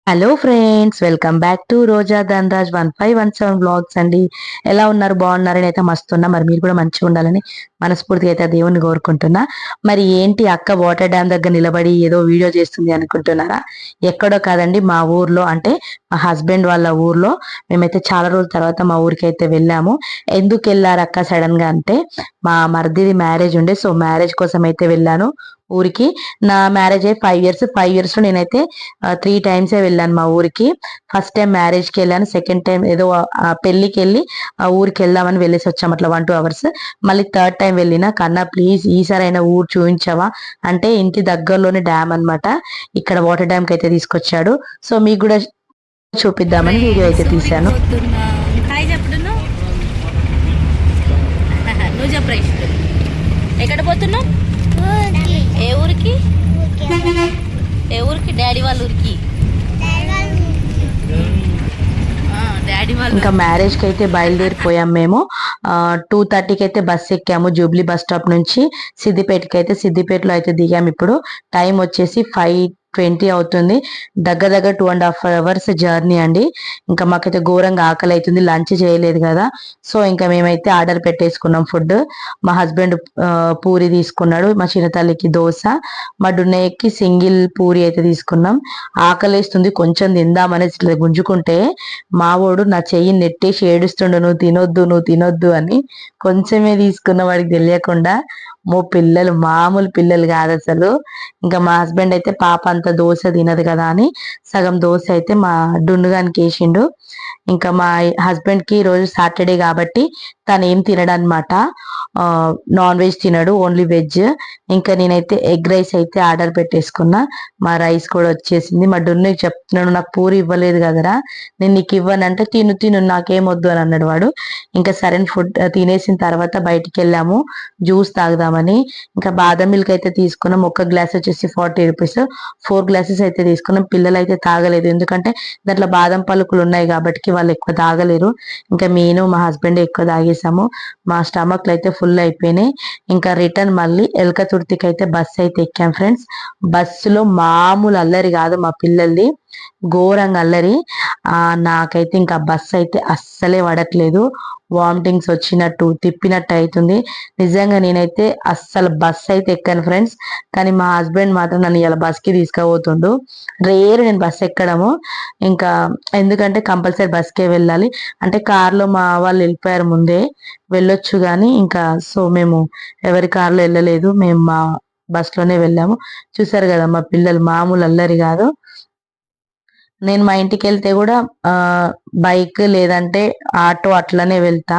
Hello friends, welcome back to Roja Dhanraj 1517 blogs అండి. ఎలా ఉన్నారు? బాగున్నారని అయితే మస్తున్నా. మరి మీరు కూడా మంచిగా ఉండాలని మనస్ఫూర్తిగా అయితే దేవుణ్ణి కోరుకుంటున్నా. మరి ఏంటి అక్క వాటర్ డ్యామ్ దగ్గర నిలబడి ఏదో వీడియో చేస్తుంది అనుకుంటున్నారా? ఎక్కడో కాదండి, మా ఊర్లో, అంటే మా హస్బెండ్ వాళ్ళ ఊర్లో. మేమైతే చాలా రోజుల తర్వాత మా ఊరికి అయితే వెళ్ళాము. ఎందుకు వెళ్ళారు అక్క సడన్ గా అంటే, మా మరిదిది మ్యారేజ్ ఉండే, సో మ్యారేజ్ కోసం అయితే వెళ్ళాను ఊరికి. నా మ్యారేజ్ అయ్యి 5 ఇయర్స్. 5 ఇయర్స్ లో నేనైతే 3 టైమ్సే వెళ్ళాను మా ఊరికి. ఫస్ట్ టైం మ్యారేజ్ కి వెళ్ళాను, సెకండ్ టైం ఏదో పెళ్లికి వెళ్ళి ఆ ఊరికి వెళ్దామని వెళ్ళేసి వచ్చాం, అట్లా 1-2 అవర్స్. మళ్ళీ థర్డ్ టైం వెళ్ళిన, కన్నా ప్లీజ్ ఈసారైనా ఊరు చూపించవా అంటే, ఇంటి దగ్గరలోనే డ్యామ్ అన్నమాట, ఇక్కడ వాటర్ డ్యామ్ కి అయితే తీసుకొచ్చాడు. సో మీకు కూడా చూపిద్దామని వీడియో అయితే తీశాను. నువ్వు చెప్పరా, ఎక్కడ పోతున్నావు? ఏ ఊరికి? ఏ ఊరికి? డాడీ వాళ్ళ ఊరికి. ఇంకా మ్యారేజ్ కి అయితే బయలుదేరిపోయాం మేము. 2:30కి అయితే బస్ ఎక్కాము జూబ్లీ బస్ స్టాప్ నుంచి సిద్దిపేటకి. అయితే సిద్దిపేటలో అయితే దిగాము. ఇప్పుడు టైం వచ్చేసి 5:20 అవుతుంది. దగ్గర దగ్గర 2.5 hours జర్నీ అండి. ఇంకా మాకైతే ఘోరంగా ఆకలి అవుతుంది, లంచ్ చేయలేదు కదా. సో ఇంకా మేమైతే ఆర్డర్ పెట్టేసుకున్నాం ఫుడ్. మా హస్బెండ్ పూరి తీసుకున్నాడు, మా చిన్నతల్లికి దోశ, మా డున్నయ్యకి సింగిల్ పూరి అయితే తీసుకున్నాం. ఆకలేస్తుంది, కొంచెం తిందామనేసి ఇట్లా గుంజుకుంటే మావోడు నా చెయ్యి నెట్టేసి ఏడుస్తుండు, నువ్వు తినొద్దు నువ్వు తినొద్దు అని. కొంచెమే తీసుకున్న వాడికి తెలియకుండా. పిల్లలు మామూలు పిల్లలు కాదు అసలు. ఇంకా మా హస్బెండ్ అయితే పాప అంత దోశ తినదు కదా అని సగం దోశ అయితే మా డున్నుగానికి వేసిండు. ఇంకా మా హస్బెండ్ కి ఈరోజు సాటర్డే కాబట్టి తను ఏం తినడనమాట, నాన్ వెజ్ తినడు, ఓన్లీ వెజ్. ఇంకా నేనైతే ఎగ్ రైస్ అయితే ఆర్డర్ పెట్టేసుకున్నా. మా రైస్ కూడా వచ్చేసింది. మా డున్ను చెప్తున్నాడు, నాకు పూరి ఇవ్వలేదు కదరా, నేను నీకు ఇవ్వనంటే, తిను తిను నాకేం వద్దు అని అన్నాడు వాడు. ఇంకా సరైన ఫుడ్ తినేసిన తర్వాత బయటికి వెళ్ళాము జ్యూస్ తాగుదామని. ఇంకా బాదం మిల్క్ అయితే తీసుకున్నాం. ఒక గ్లాస్ వచ్చేసి 40 రూపీస్. 4 గ్లాసెస్ అయితే తీసుకున్నాం. పిల్లలు అయితే తాగలేదు, ఎందుకంటే దాంట్లో బాదం పలుకులు ఉన్నాయి కాబట్టి వాళ్ళు ఎక్కువ తాగలేరు. ఇంకా నేను మా హస్బెండ్ ఎక్కువ తాగేసాము. మా స్టమక్లు అయితే ఫుల్ అయిపోయినాయి. ఇంకా రిటర్న్ మళ్ళీ ఎల్కతుర్తికి అయితే బస్సు అయితే ఎక్కాం ఫ్రెండ్స్. బస్సులో మామూలు అల్లరి కాదు మా పిల్లల్ది, ఘోరంగా అల్లరి. నాకైతే ఇంకా బస్సు అయితే అస్సలే పడట్లేదు, వామిటింగ్స్ వచ్చినట్టు తిప్పినట్టు అవుతుంది. నిజంగా నేనైతే అస్సలు బస్ అయితే ఎక్కాను ఫ్రెండ్స్. కానీ మా హస్బెండ్ మాత్రం నన్ను ఇలా బస్కి తీసుకుపోతుండు. రేరు నేను బస్ ఎక్కడము, ఇంకా ఎందుకంటే కంపల్సరీ బస్కే వెళ్ళాలి. అంటే కార్లో మా వాళ్ళు వెళ్ళిపోయారు ముందే, వెళ్ళొచ్చు కానీ ఇంకా సో మేము ఎవరి కార్లో వెళ్ళలేదు, మేము మా బస్లోనే వెళ్ళాము. చూసారు కదా మా పిల్లలు మామూలు అల్లరి కాదు. నేను మా ఇంటికి వెళ్తే కూడా ఆ బైక్ లేదంటే ఆటో అట్లనే వెళ్తా.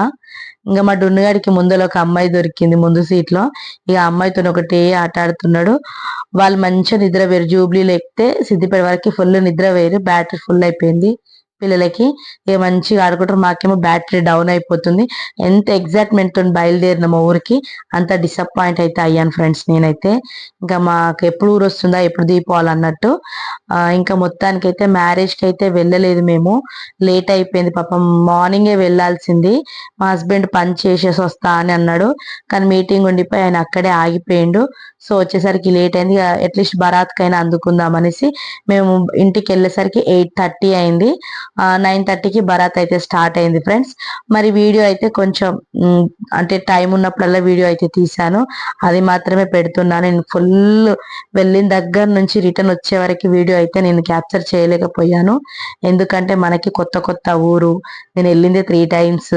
ఇంకా మా డున్నుగాడికి ముందులో ఒక అమ్మాయి దొరికింది ముందు సీట్ లో. ఇక అమ్మాయితో ఒకటే ఆట ఆడుతున్నాడు. వాళ్ళు మంచిగా నిద్ర వేరు, జూబ్లీలో ఎక్కితే సిద్దిపేట వరకు ఫుల్ నిద్ర వేరు, బ్యాటరీ ఫుల్ అయిపోయింది పిల్లలకి. ఇక మంచిగా ఆడుకుంటారు, మాకేమో బ్యాటరీ డౌన్ అయిపోతుంది. ఎంత ఎగ్జైట్మెంట్ బయలుదేరిన మా ఊరికి, అంత డిసప్పాయింట్ అయితే అయ్యాను ఫ్రెండ్స్ నేనైతే. ఇంకా మాకు ఎప్పుడు ఊరు వస్తుందా, ఎప్పుడు దీపావళి అన్నట్టు. ఇంకా మొత్తానికైతే మ్యారేజ్ కి అయితే వెళ్ళలేదు మేము, లేట్ అయిపోయింది పాపం. మార్నింగే వెళ్ళాల్సింది, మా హస్బెండ్ పని చేసేసి వస్తా అని అన్నాడు, కానీ మీటింగ్ ఉండిపోయి ఆయన అక్కడే ఆగిపోయిండు. సో వచ్చేసరికి లేట్ అయింది. అట్లీస్ట్ బరాత్కైనా అందుకుందాం అనేసి మేము ఇంటికి వెళ్ళేసరికి 8:30 అయింది. 9:30కి బరాత్ అయితే స్టార్ట్ అయింది ఫ్రెండ్స్. మరి వీడియో అయితే కొంచెం అంటే టైం ఉన్నప్పుడల్లా వీడియో అయితే తీసాను, అది మాత్రమే పెడుతున్నాను. నేను ఫుల్ వెళ్ళిన దగ్గర నుంచి రిటర్న్ వచ్చే వరకు వీడియో అయితే నేను క్యాప్చర్ చేయలేకపోయాను, ఎందుకంటే మనకి కొత్త కొత్త ఊరు. నేను వెళ్ళింది 3 times.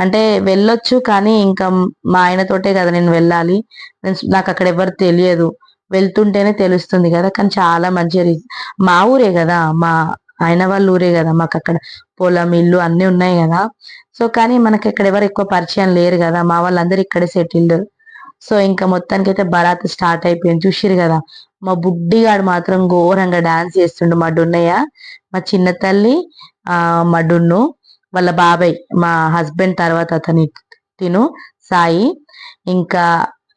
అంటే వెళ్ళొచ్చు కానీ ఇంకా మా ఆయనతోటే కదా నేను వెళ్ళాలి, నాకు అక్కడ ఎవరు తెలియదు, వెళ్తుంటేనే తెలుస్తుంది కదా. కానీ చాలా మంచిగా, మా ఊరే కదా, మా ఆయన వాళ్ళ ఊరే కదా, మాకు అక్కడ పొలం ఇల్లు అన్ని ఉన్నాయి కదా. సో కానీ మనకి ఇక్కడ ఎవరు ఎక్కువ పరిచయం లేరు కదా, మా వాళ్ళందరూ ఇక్కడే సెటిల్డ్. సో ఇంకా మొత్తానికి అయితే బరాత్ స్టార్ట్ అయిపోయింది, చూసిరు కదా. మా బుడ్డిగాడు మాత్రం ఘోరంగా డాన్స్ చేస్తుండు, మా డున్నయ్య, మా చిన్న తల్లి, మా డున్ను, వాళ్ళ బాబాయ్, మా హస్బెండ్ తర్వాత అతని తిను సాయి, ఇంకా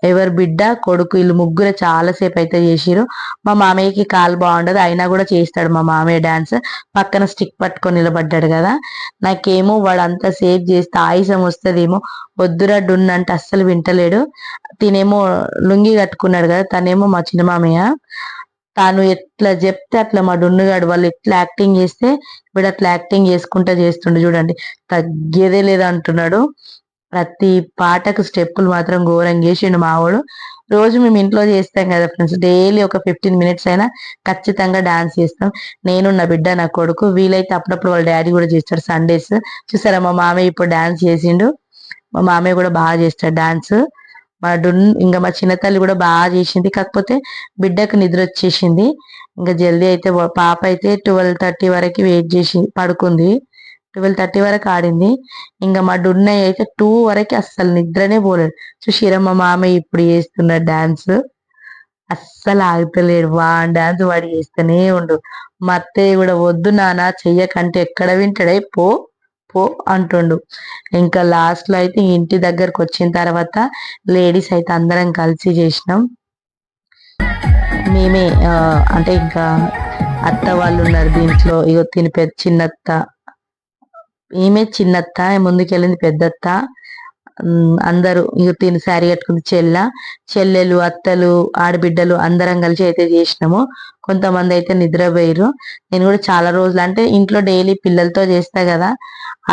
ఎవరి బిడ్డ కొడుకు, వీళ్ళు ముగ్గురు చాలాసేపు అయితే చేసిరు. మా మామయ్యకి కాలు బాగుండదు, అయినా కూడా చేస్తాడు మా మామయ్య డాన్స్. పక్కన స్టిక్ పట్టుకొని నిలబడ్డాడు కదా. నాకేమో వాడు అంతా సేఫ్ చేస్తే ఆయుసం వస్తుందేమో, వద్దురా డున్ను అంటే అస్సలు వింటలేడు. తినేమో లుంగి కట్టుకున్నాడు కదా, తనేమో మా చిన్న మామయ్య తాను ఎట్లా చెప్తే అట్లా మా డున్నుగాడు వాళ్ళు ఎట్లా యాక్టింగ్ చేస్తే వీడు అట్లా యాక్టింగ్ చేసుకుంటా చేస్తుండు చూడండి, తగ్గేదే లేదా అంటున్నాడు. ప్రతి పాటకు స్టెప్పులు మాత్రం ఘోరంగా చేసిండు మావాడు. రోజు మేము ఇంట్లో చేస్తాం కదా ఫ్రెండ్స్, డైలీ ఒక 15 మినిట్స్ అయినా ఖచ్చితంగా డాన్స్ చేస్తాం. నేను నా బిడ్డ నా కొడుకు, వీలైతే అప్పుడప్పుడు వాళ్ళ డాడీ కూడా చేస్తాడు సండేస్. చూసారా మా మామయ్య ఇప్పుడు డాన్స్ చేసిండు, మా మామయ్య కూడా బాగా చేస్తాడు డాన్స్. ఇంకా మా చిన్న తల్లి కూడా బాగా చేసింది, కాకపోతే బిడ్డకు నిద్ర వచ్చేసింది. ఇంకా జల్దీ అయితే పాప అయితే 12:30 వరకు వెయిట్ చేసి పడుకుంది, 12:30 వరకు ఆడింది. ఇంకా మా డున్నయ్య అయితే 2 వరకు అస్సలు నిద్రనే పోలేడు. చూసిరా మా మామయ్య ఇప్పుడు చేస్తున్న డాన్స్, అస్సలు ఆగుతలేడు, డాన్స్ వాడు చేస్తూనే ఉండు. మా అత్తయ్య కూడా వద్దు నాన్న చెయ్యకంటే ఎక్కడ వింటాడే, పో పో అంటుండు. ఇంకా లాస్ట్ లో అయితే ఇంటి దగ్గరకు వచ్చిన తర్వాత లేడీస్ అయితే అందరం కలిసి చేసినాం. మేమే అంటే ఇంకా అత్త వాళ్ళు ఉన్నారు దీంట్లో, ఇగో తిని చిన్నత్త, ఈమె చిన్నత్త, ముందుకెళ్ళింది పెద్దత్త, అందరూ ఇక తిని శారీ కట్టుకుంది చెల్లెలు అత్తలు ఆడబిడ్డలు అందరం కలిసి అయితే చేసినాము. కొంతమంది అయితే నిద్రపోయారు. నేను కూడా చాలా రోజులు అంటే ఇంట్లో డైలీ పిల్లలతో చేస్తా కదా,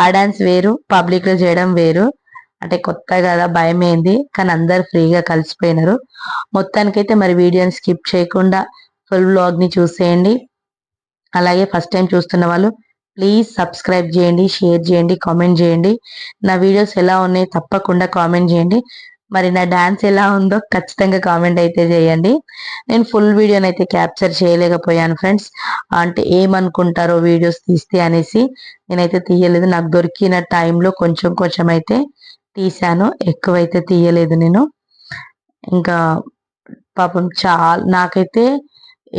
ఆ డాన్స్ వేరు పబ్లిక్ లో చేయడం వేరు. అంటే కొత్త కదా భయమైంది, కానీ అందరు ఫ్రీగా కలిసిపోయినారు. మొత్తానికైతే మరి వీడియోని స్కిప్ చేయకుండా ఫుల్ వ్లాగ్ ని చూసేయండి. అలాగే ఫస్ట్ టైం చూస్తున్న వాళ్ళు ప్లీజ్ సబ్స్క్రైబ్ చేయండి, షేర్ చేయండి, కామెంట్ చేయండి. నా వీడియోస్ ఎలా ఉన్నాయి తప్పకుండా కామెంట్ చేయండి. మరి నా డాన్స్ ఎలా ఉందో ఖచ్చితంగా కామెంట్ అయితే చేయండి. నేను ఫుల్ వీడియోని అయితే క్యాప్చర్ చేయలేకపోయాను ఫ్రెండ్స్, అంటే ఏమనుకుంటారో వీడియోస్ తీస్తే అనేసి నేనైతే తీయలేదు. నాకు దొరికిన టైంలో కొంచెం కొంచెం అయితే తీసాను, ఎక్కువైతే తీయలేదు నేను. ఇంకా పాపం చాలా నాకైతే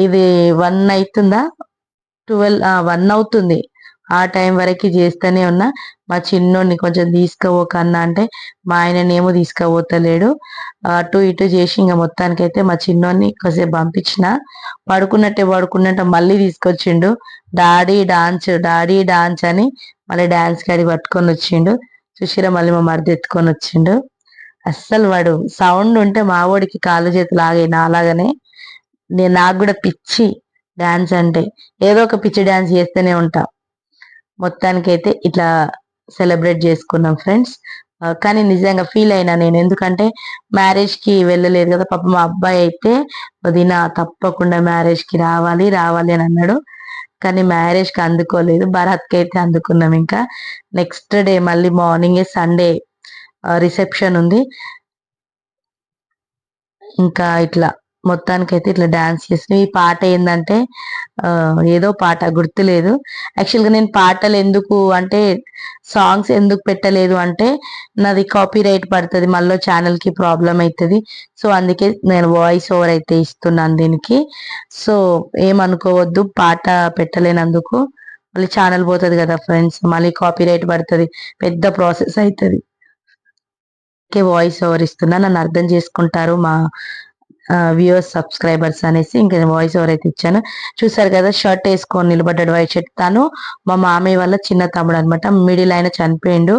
ఇది 1 అవుతుందా 1 అవుతుంది, ఆ టైం వరకు చేస్తూనే ఉన్నా. మా చిన్నోడిని కొంచెం తీసుకుపోకన్నా అంటే మా ఆయననేమో తీసుకుపోతలేడు. అటు ఇటు చేసి ఇంకా మొత్తానికైతే మా చిన్నోడిని కాసేపు పంపించిన, పడుకున్నట్టే మళ్ళీ తీసుకొచ్చిండు. డాడీ డాన్స్ అని మళ్ళీ డాన్స్ కాడి పట్టుకొని వచ్చిండు. చూసిరా మళ్ళీ మా మరిది ఎత్తుకొని వచ్చిండు. అస్సలు వాడు సౌండ్ ఉంటే మా వాడికి కాళ్ళు చేతులు ఆగాయి నాలాగానే. నాకు కూడా పిచ్చి డాన్స్ అంటే, ఏదో ఒక పిచ్చి డాన్స్ చేస్తూనే ఉంటా. మొత్తానికైతే ఇట్లా సెలబ్రేట్ చేసుకున్నాం ఫ్రెండ్స్. కానీ నిజంగా ఫీల్ అయినా నేను, ఎందుకంటే మ్యారేజ్ కి వెళ్ళలేదు కదా. పాప మా అబ్బాయి అయితే వదిన తప్పకుండా మ్యారేజ్ కి రావాలి అని అన్నాడు, కానీ మ్యారేజ్ కి అందుకోలేదు, భరత్కి అయితే అందుకున్నాం. ఇంకా నెక్స్ట్ డే మళ్ళీ మార్నింగే సండే రిసెప్షన్ ఉంది. ఇంకా ఇట్లా మొత్తానికైతే ఇట్లా డాన్స్ చేసిన. ఈ పాట ఏంటంటే ఏదో పాట గుర్తులేదు. యాక్చువల్ గా నేను పాటలు ఎందుకు అంటే సాంగ్స్ ఎందుకు పెట్టలేదు అంటే నాది కాపీ రైట్ పడుతుంది, మళ్ళీ ఛానల్ కి ప్రాబ్లం అవుతుంది. సో అందుకే నేను వాయిస్ ఓవర్ అయితే ఇస్తున్నాను దీనికి. సో ఏమనుకోవద్దు, పాట పెట్టలేనందుకు మళ్ళీ ఛానల్ పోతుంది కదా ఫ్రెండ్స్, మళ్ళీ కాపీ రైట్ పడుతుంది, పెద్ద ప్రాసెస్ అవుతుంది. వాయిస్ ఓవర్ ఇస్తున్నా, నన్ను అర్థం చేసుకుంటారు మా వ్యూవర్స్ సబ్స్క్రైబర్స్ అనేసి ఇంకా వాయిస్ ఓవర్ అయితే ఇచ్చాను. చూసారు కదా షర్ట్ వేసుకొని నిలబడ్డాడు, వైట్ షర్ట్. తను మా మామయ్య వల్ల చిన్న తమ్ముడు అనమాట, మిడిల్ ఆయన చనిపోయిండు.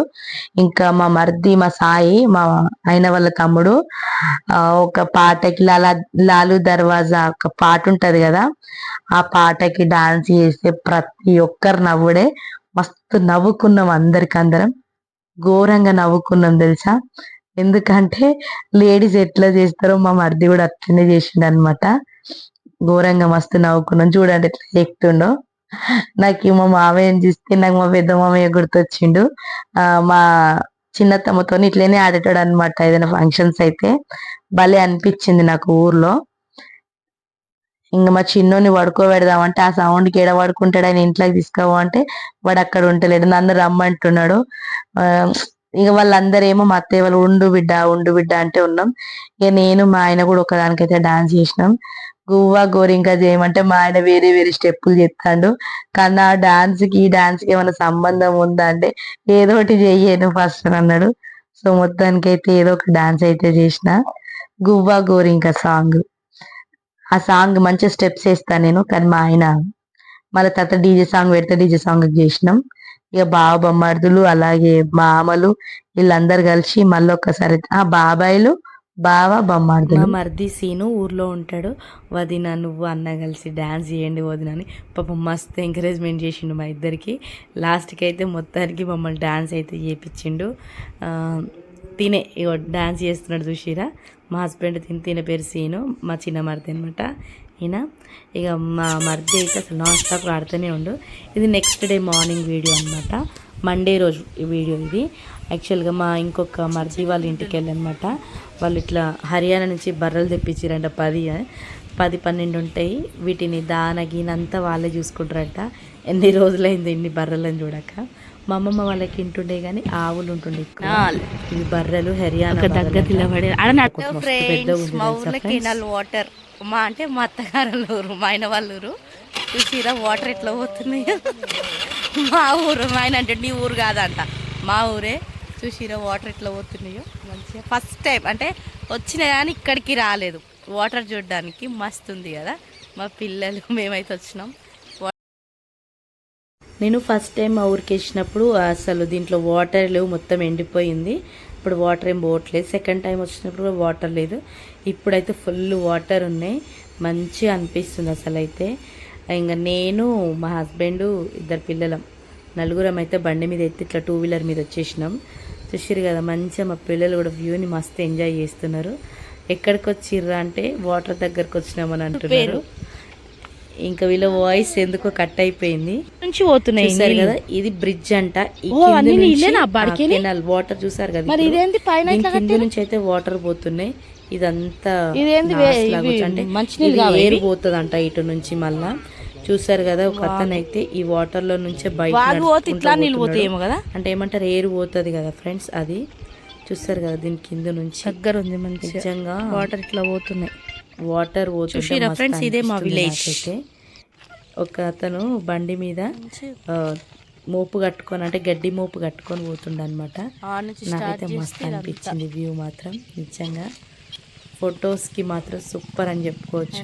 ఇంకా మా మర్ది మా సాయి మా ఆయన వాళ్ళ తమ్ముడు ఒక పాటకి లాలు దర్వాజా ఒక పాట ఉంటది కదా, ఆ పాటకి డాన్స్ చేస్తే ప్రతి ఒక్కరు నవ్వుడే. మస్తు నవ్వుకున్నాం, అందరం ఘోరంగా నవ్వుకున్నాం తెలుసా. ఎందుకంటే లేడీస్ ఎట్లా చేస్తారో మా మరిది కూడా అట్లనే చేసిండు అనమాట. ఘోరంగా మస్తు నవ్వుకున్నాం. చూడండి ఎట్లా ఎక్కుతుండో. నాకు మా మామయ్యని చూస్తే నాకు మా పెద్ద మామయ్య గుర్తొచ్చిండు. మా చిన్నత్తమ్మతో ఇట్లనే ఆడేటాడు అనమాట ఏదైనా ఫంక్షన్స్ అయితే. భలే అనిపించింది నాకు ఊర్లో. ఇంకా మా చిన్నోని పడుకోబెడదామంటే ఆ సౌండ్ కి ఎడ పడుకుంటాడు, ఆయన ఇంట్లోకి తీసుకోమంటే వాడు అక్కడ ఉంటలేడు, నన్ను రమ్మంటున్నాడు. ఇక వాళ్ళందరేమో మా అత్తయ్య వాళ్ళు ఉండు బిడ్డ అంటే ఉన్నాం. ఇక నేను మా ఆయన కూడా ఒకదానికైతే డాన్స్ చేసినాం. గువ్వా గోరింకా చేయమంటే మా ఆయన వేరే వేరే స్టెప్పులు చెప్తాడు, కానీ ఆ డాన్స్ కి ఈ డాన్స్ కి ఏమైనా సంబంధం ఉందా అంటే ఏదో ఒకటి చెయ్యను ఫస్ట్ అన్నాడు. సో మొత్తానికైతే ఏదో ఒక డాన్స్ అయితే చేసిన, గువ్వా గోరింకా సాంగ్. ఆ సాంగ్ మంచి స్టెప్స్ వేస్తాను నేను, కానీ మా ఆయన మళ్ళీ తర్వాత డీజే సాంగ్ పెడితే డీజే సాంగ్ చేసినాం. ఇక బావ బొమ్మర్దులు అలాగే మామలు వీళ్ళందరు కలిసి మళ్ళీ ఒక్కసారి బాబాయిలు బావ మా బొమ్మార్దులు. మరిది సీను ఊర్లో ఉంటాడు. వదిన నువ్వు అన్న కలిసి డ్యాన్స్ చేయండి వదిన అని పాపం మస్తు ఎంకరేజ్మెంట్ చేసిండు మా ఇద్దరికి. లాస్ట్కి అయితే మొత్తానికి మమ్మల్ని డ్యాన్స్ అయితే చేయించిండు. తినే ఇగో డ్యాన్స్ చేస్తున్నాడు చూసిరా మా హస్బెండ్. తినే పేరు సీను, మా చిన్న మరిది అనమాట ఈయన. ఇక మా మరిది అయితే అసలు నాన్ స్టాప్ ఆడుతూనే ఉండు. ఇది నెక్స్ట్ డే మార్నింగ్ వీడియో అనమాట, మండే రోజు ఈ వీడియో ఇది. యాక్చువల్గా మా ఇంకొక మరిది వాళ్ళ ఇంటికి వెళ్ళనమాట. వాళ్ళు ఇట్లా హర్యానా నుంచి బర్రెలు తెప్పించారంట. 10-12 ఉంటాయి. వీటిని దానగినంతా వాళ్ళే చూసుకుంటారంట. ఎన్ని రోజులైంది ఇన్ని బర్రెలను చూడక. మా అమ్మమ్మ వాళ్ళకి ఇంటుండే కానీ ఆవులు ఉంటుండే. ఇవి బర్రెలు హర్యానా దగ్గర నిలబడే మా ఊర్లో కెనాల్ వాటర్. మా అంటే మా అత్తగారు ఊరు, మా ఆయన వాళ్ళ ఊరు. చూసిరా వాటర్ ఎట్లా పోతున్నాయో. మా ఊరు, మా ఆయన అంటే నీ ఊరు కాదంట, మా ఊరే. చూసిరా వాటర్ ఎట్లా పోతున్నాయో మంచిగా. ఫస్ట్ టైం అంటే వచ్చినా కానీ ఇక్కడికి రాలేదు వాటర్ చూడడానికి. మస్తు ఉంది కదా. మా పిల్లలు మేమైతే వచ్చినాం. నేను ఫస్ట్ టైం మా ఊరికి వచ్చినప్పుడు అసలు దీంట్లో వాటర్ లేవు, మొత్తం ఎండిపోయింది. ఇప్పుడు వాటర్ ఏం పోవట్లేదు. సెకండ్ టైం వచ్చినప్పుడు కూడా వాటర్ లేదు. ఇప్పుడైతే ఫుల్ వాటర్ ఉన్నాయి, మంచిగా అనిపిస్తుంది అసలు అయితే. ఇంకా నేను మా హస్బెండ్ ఇద్దరు పిల్లలం నలుగురం అయితే బండి మీద ఎత్తి ఇట్లా 2 వీలర్ మీద వచ్చేసినాం. చూసిరు కదా మంచిగా మా పిల్లలు కూడా వ్యూని మస్తు ఎంజాయ్ చేస్తున్నారు. ఎక్కడికి వచ్చిర్రా అంటే వాటర్ దగ్గరకు వచ్చినామని అంటున్నారు. ఇంకా వీళ్ళ వాయిస్ ఎందుకో కట్ అయిపోయింది. నుంచి పోతున్నాయి కదా. ఇది బ్రిడ్జ్ అంట. కెనాల్ వాటర్ చూసారు కదా, కింద నుంచి అయితే వాటర్ పోతున్నాయి. ఇదంతా అంటే ఏరు పోతుంది అంట ఇటు నుంచి. మళ్ళా చూసారు కదా ఒక అతను అయితే ఈ వాటర్ లో నుంచే బయట అంటే ఏమంటారు ఏరు పోతుంది కదా ఫ్రెండ్స్. అది చూసారు కదా దీని కింద నుంచి దగ్గర ఉంది మంచిగా వాటర్ ఇట్లా పోతున్నాయి. వాటర్ పోతుంది ఫ్రెండ్స్. ఇదే మా విలేజ్ అయితే. ఒక అతను బండి మీద మోపు కట్టుకొని అంటే గడ్డి మోపు కట్టుకొని పోతుండ అనమాట. నాకైతే మస్తు అనిపించింది వ్యూ మాత్రం నిజంగా. ఫొటోస్కి మాత్రం సూపర్ అని చెప్పుకోవచ్చు.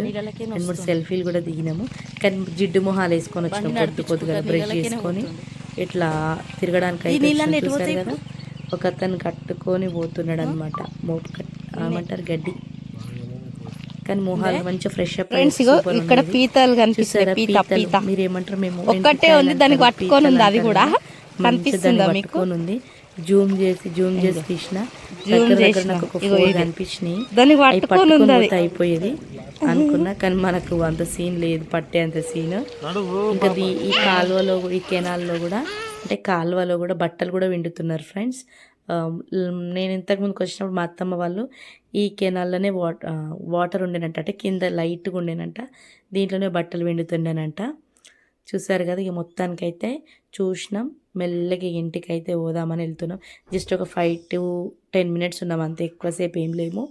2-3 సెల్ఫీలు కూడా దిగినాము. కానీ జిడ్డు మొహాలు వేసుకొని వచ్చినాం, కొద్దిగా బ్రష్ చేసుకొని ఇట్లా తిరగడానికి అయితే చూసారు కదా. ఒక అతను కట్టుకొని పోతున్నాడు అనమాట మోపు ఏమంటారు గడ్డి. కానీ మొహాలు మంచిగా ఫ్రెష్ అప్. ఇక్కడ పీతలు కనిపిస్తాయి. మీరు ఏమంటారు మేము ఒక్కటే ఉంది దానికి పట్టుకొని ఉంది, అది కూడా కనిపిస్తుంది మీకు. జూమ్ చేసి తీసిన కనిపించినాయి. అయిపోయేది అనుకున్నా కానీ మనకు అంత సీన్ లేదు, పట్టే అంత సీన్. ఇంకా ఈ కాలువలో ఈ కెనాల్లో కూడా అంటే కాలువలో కూడా బట్టలు కూడా విండుతున్నారు ఫ్రెండ్స్. నేను ఇంతకుముందుకు వచ్చినప్పుడు మా అత్తమ్మ వాళ్ళు ఈ కెనాల్లోనే వాటర్ ఉండేనంట, అంటే కింద లైట్గా ఉండేనంట, దీంట్లోనే బట్టలు విండుతుండేనంట. చూసారు కదా. ఇక మొత్తానికైతే చూసినాం. మెల్లగా ఇంటికి అయితే పోదామని వెళ్తున్నాం. జస్ట్ ఒక 5-10 మినిట్స్ ఉన్నాం అంతే, ఎక్కువసేపు ఏం లేము.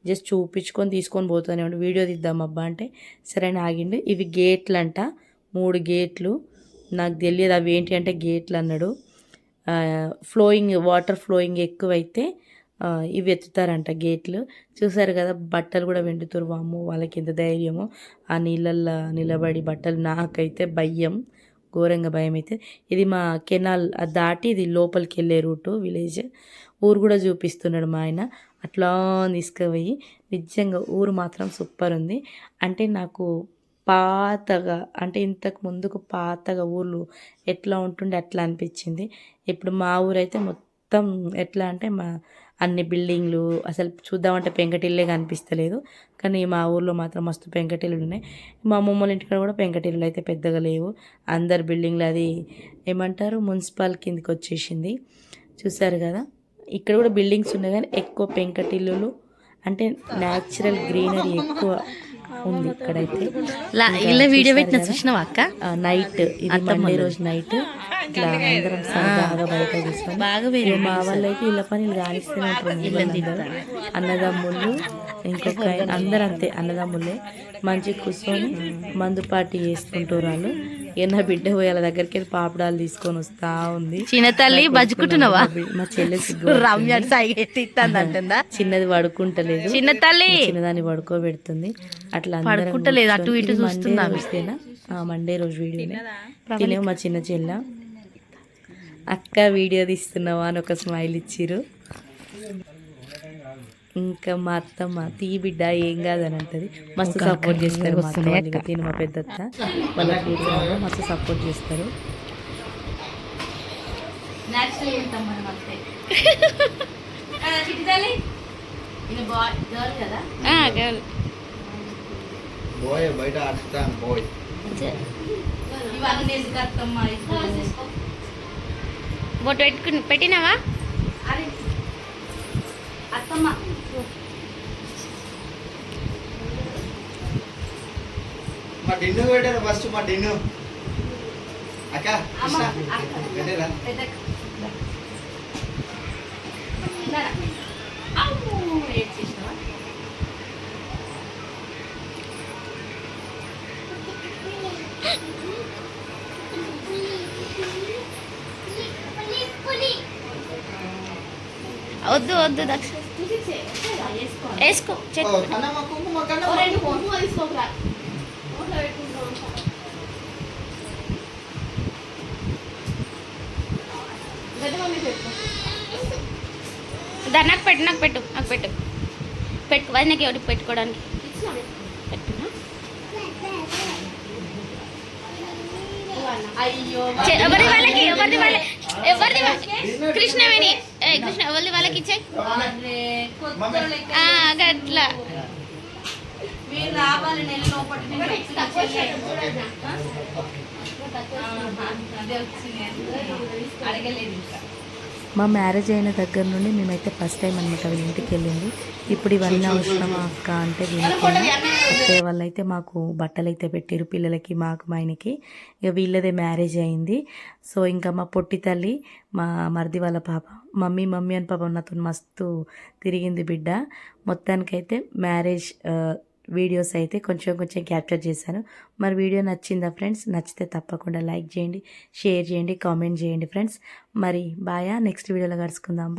జస్ట్ చూపించుకొని తీసుకొని పోతూనే ఉండి వీడియో తీద్దాం అబ్బా అంటే సరే అని ఆగిండు. ఇవి గేట్లు అంట, 3 గేట్లు. నాకు తెలియదు అవి ఏంటి అంటే గేట్లు అన్నాడు. వాటర్ ఫ్లోయింగ్ ఎక్కువైతే ఇవి ఎత్తుతారంట గేట్లు. చూసారు కదా బట్టలు కూడా వెండుతారు. వామ్మో వాళ్ళకి ఎంత ధైర్యమో ఆ నీళ్ళల్లో నిలబడి బట్టలు. నాకైతే భయం, ఘోరంగా భయం అయితే. ఇది మా కెనాల్ దాటి ఇది లోపలికి వెళ్ళే రూటు, విలేజ్. ఊరు కూడా చూపిస్తున్నాడు మా ఆయన. అట్లా తీసుకుపోయి నిజంగా ఊరు మాత్రం సూపర్ ఉంది. అంటే నాకు పాతగా అంటే ఇంతకు ముందుకు పాతగా ఊళ్ళు ఎట్లా ఉంటుండే అట్లా అనిపించింది. ఇప్పుడు మా ఊరైతే మొత్తం ఎట్లా అంటే అన్ని బిల్డింగ్లు అసలు చూద్దామంటే పెంకటిల్లే కనిపిస్తలేదు. కానీ మా ఊర్లో మాత్రం మస్తు పెంకటిల్లు ఉన్నాయి. మా అమ్మమ్మల ఇంటికాడ కూడా పెంకటిల్లు అయితే పెద్దగా లేవు, అందరు బిల్డింగ్లు. అది ఏమంటారు మున్సిపల్ కిందకి వచ్చేసింది. చూసారు కదా ఇక్కడ కూడా బిల్డింగ్స్ ఉన్నాయి కానీ ఎక్కువ పెంకటిల్లులు అంటే న్యాచురల్ గ్రీనరీ ఎక్కువ ఉంది ఇక్కడైతే. ఇలా వీడియో పెట్టిన చూసినావా అక్క? నైట్ ఇది మండే రోజు నైట్ ఇట్లా అందరం బాగా బయట చూస్తాం. మా వాళ్ళు అయితే ఇళ్ళ పనులు కానిస్తూనే ఉంటారు. అన్నదమ్ముళ్ళు ఇంకొక అందరూ అంతే అన్నదమ్ముళ్ళే మంచిగా కూర్చొని మందు పార్టీ చేసుకుంటారు వాళ్ళు. నా బిడ్డ పోయి వాళ్ళ దగ్గరికి వెళ్ళి పాపడాలు తీసుకొని వస్తా ఉంది. చిన్న తల్లి బజ్జుకుంటున్నావా? మా చెల్లె చిన్నది పడుకుంటలేదు, చిన్న తల్లి చిన్నదాన్ని పడుకోబెడుతుంది. అట్లా పడుకుంటలేదు, అటు ఇటు చూస్తేనా మండే రోజు వీడియోనే తినే మా చిన్న చెల్ల. అక్క వీడియో తీస్తున్నావా అని ఒక స్మైల్ ఇచ్చిర్రు. ఇంకా మా అత్తమ్మ తీ బిడ్డ ఏం కాదని అంటది. మస్తు సపోర్ట్ చేస్తారు మా అత్త వాళ్ళు. తిను మా పెద్దత్త వాళ్ళ కూతురు మస్తు సపోర్ట్ చేస్తారు. బాయ్ బయట ఆడుతాను బాయ్. బొట్టు పెట్టినావా? అత్తమ్మ మా డిన్ను పెట్టారు ఫస్ట్ మా డిన్ను అక్క పెట్టారా? వద్దు వద్దు దక్ష వేసుకో కన్నమ్మ కుంకుమ కన్నమ్మ నాకు పెట్టు అది నాకు ఎవరికి పెట్టుకోవడానికి పెట్టుకున్నా. కృష్ణవేణి కృష్ణ ఎవరిది వాళ్ళకి ఇచ్చే అట్లా మా మ్యారేజ్ అయిన దగ్గర నుండి మేమైతే ఫస్ట్ టైం అనమాట వీళ్ళ ఇంటికి వెళ్ళింది. ఇప్పుడు ఇవన్నీ అవసరమా అక్క అంటే వినకుండా అత్తయ్య వాళ్ళు అయితే మాకు బట్టలు అయితే పెట్టారు పిల్లలకి, మాకు మా ఆయనకి. ఇక వీళ్ళదే మ్యారేజ్ అయింది. సో ఇంకా మా పొట్టి తల్లి మా మరిది వాళ్ళ పాప మమ్మీ మమ్మీ అని పాపం నాతో మస్తు తిరిగింది బిడ్డ. మొత్తానికైతే మ్యారేజ్ వీడియోస్ అయితే కొంచెం క్యాప్చర్ చేశాను. మరి వీడియో నచ్చిందా ఫ్రెండ్స్? నచ్చితే తప్పకుండా లైక్ చేయండి, షేర్ చేయండి, కామెంట్ చేయండి ఫ్రెండ్స్. మరి బాయా, నెక్స్ట్ వీడియోలో కలుసుకుందాం.